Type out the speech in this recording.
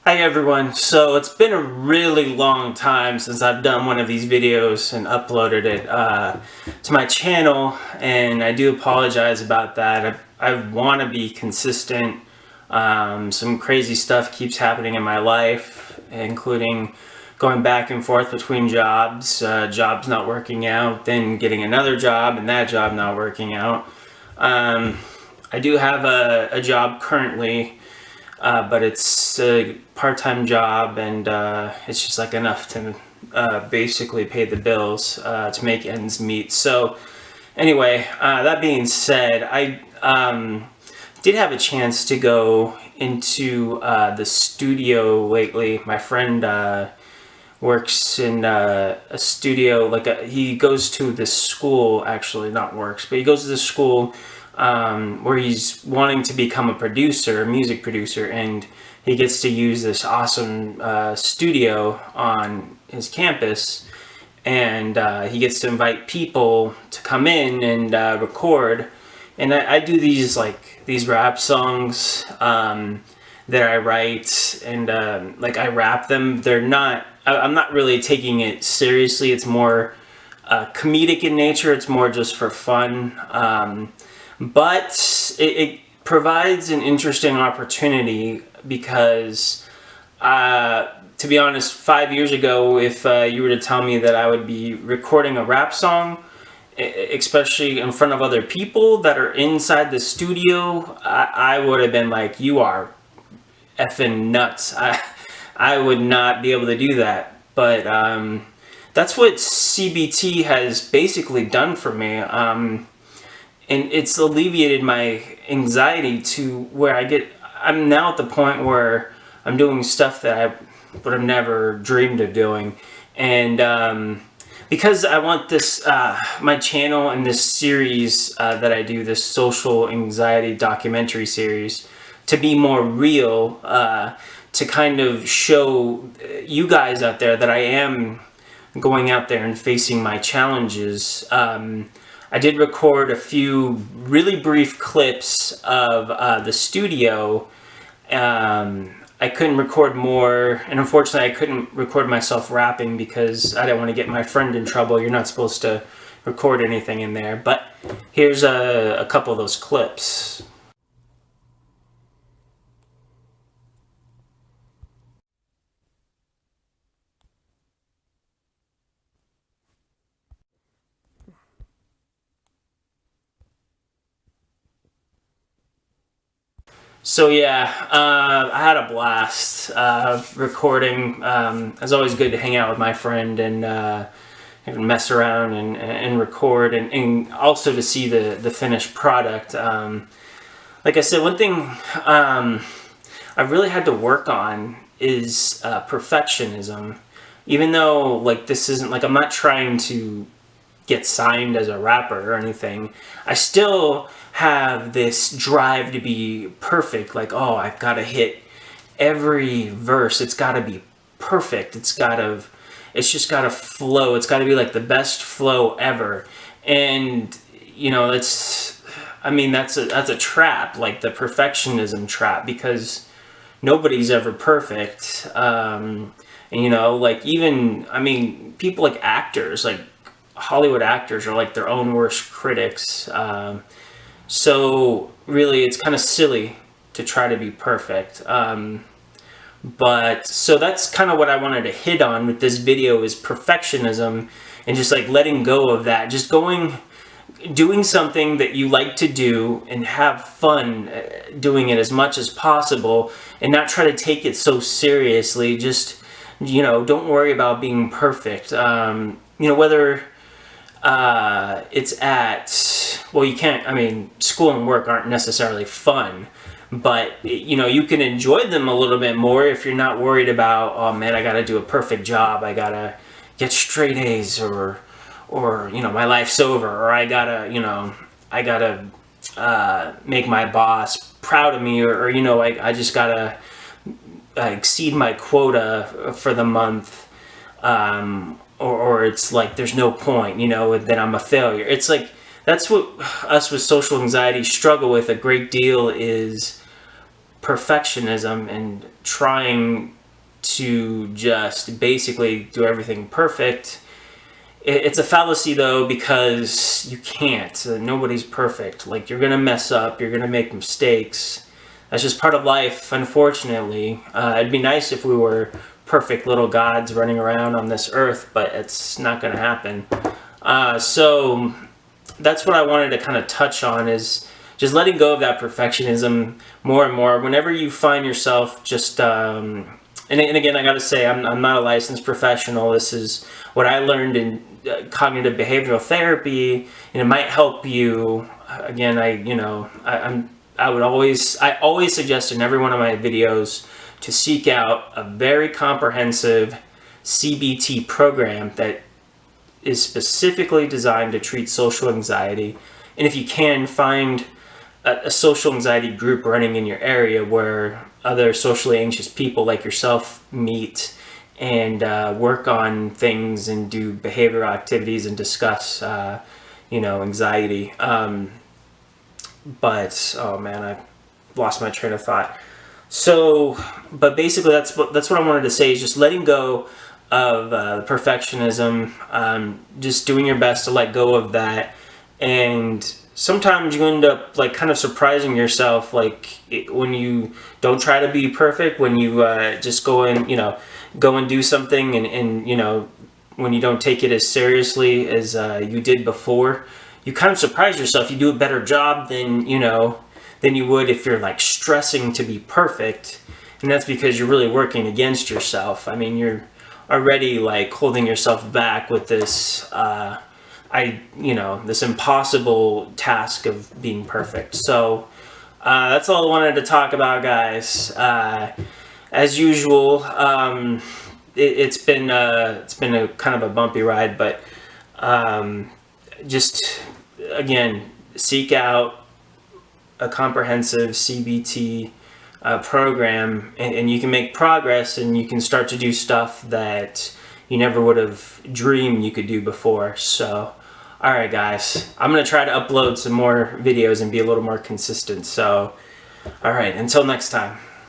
Hi everyone, so it's been a really long time since I've done one of these videos and uploaded it to my channel, and I do apologize about that. I want to be consistent. Some crazy stuff keeps happening in my life, including going back and forth between jobs, jobs not working out, then getting another job and that job not working out. I do have a job currently, but it's a part-time job, and it's just like enough to basically pay the bills, to make ends meet. So anyway, that being said, I did have a chance to go into the studio lately. My friend works in a studio, he goes to this school, actually not works, but he goes to this school where he's wanting to become a producer, a music producer, and he gets to use this awesome studio on his campus, and he gets to invite people to come in and record. And I do these rap songs that I write, and I rap them. I'm not really taking it seriously. It's more comedic in nature. It's more just for fun. But it provides an interesting opportunity because, to be honest, 5 years ago, if you were to tell me that I would be recording a rap song, especially in front of other people that are inside the studio, I would have been like, you are effing nuts. I would not be able to do that. But that's what CBT has basically done for me. And it's alleviated my anxiety to where I'm now at the point where I'm doing stuff that I would have never dreamed of doing. And because I want this, my channel and this series that I do, this social anxiety documentary series, to be more real, to kind of show you guys out there that I am going out there and facing my challenges. I did record a few really brief clips of the studio. I couldn't record more, and unfortunately I couldn't record myself rapping because I didn't want to get my friend in trouble. You're not supposed to record anything in there, but here's a couple of those clips. So yeah, I had a blast recording. It's always good to hang out with my friend and mess around and record, and also to see the finished product. Like I said, one thing I really had to work on is perfectionism. Even though this isn't I'm not trying to get signed as a rapper or anything, I still have this drive to be perfect. Oh, I've got to hit every verse. It's got to be perfect. It's just got to flow. It's got to be the best flow ever. And that's a trap, the perfectionism trap, because nobody's ever perfect. And even people like actors, Hollywood actors are their own worst critics. So really it's kind of silly to try to be perfect. But so that's kind of what I wanted to hit on with this video, is perfectionism, and just letting go of that. Just doing something that you like to do and have fun doing it as much as possible, and not try to take it so seriously. Just, don't worry about being perfect. Whether it's you can't, school and work aren't necessarily fun, but you can enjoy them a little bit more if you're not worried about, oh man, I gotta do a perfect job, I gotta get straight A's, or my life's over, or I gotta make my boss proud of me, or I just gotta exceed my quota for the month, or it's there's no point, then I'm a failure. It's that's what us with social anxiety struggle with a great deal, is perfectionism and trying to just basically do everything perfect. It's a fallacy though, because you can't. Nobody's perfect. Like, you're gonna mess up, you're gonna make mistakes. That's just part of life, unfortunately. It'd be nice if we were perfect little gods running around on this earth, but it's not gonna happen. So that's what I wanted to kind of touch on, is just letting go of that perfectionism more and more. Whenever you find yourself just, and again, I gotta say, I'm not a licensed professional. This is what I learned in cognitive behavioral therapy, and it might help you. Again, I always suggest in every one of my videos to seek out a very comprehensive CBT program that is specifically designed to treat social anxiety. And if you can, find a social anxiety group running in your area where other socially anxious people like yourself meet and work on things and do behavioral activities and discuss, anxiety. But oh man, I lost my train of thought. So, but basically, that's what I wanted to say, is just letting go of perfectionism, just doing your best to let go of that. And sometimes you end up like kind of surprising yourself, like when you don't try to be perfect, when you just go and do something, and when you don't take it as seriously as you did before, you kind of surprise yourself. You do a better job than you would if you're like stressing to be perfect. And that's because you're really working against yourself. I mean, you're already like holding yourself back with this this impossible task of being perfect. So that's all I wanted to talk about, guys. As usual, it's been a kind of a bumpy ride, but just again, seek out a comprehensive CBT program, and you can make progress, and you can start to do stuff that you never would have dreamed you could do before. So, alright guys, I'm going to try to upload some more videos and be a little more consistent. So, alright, until next time.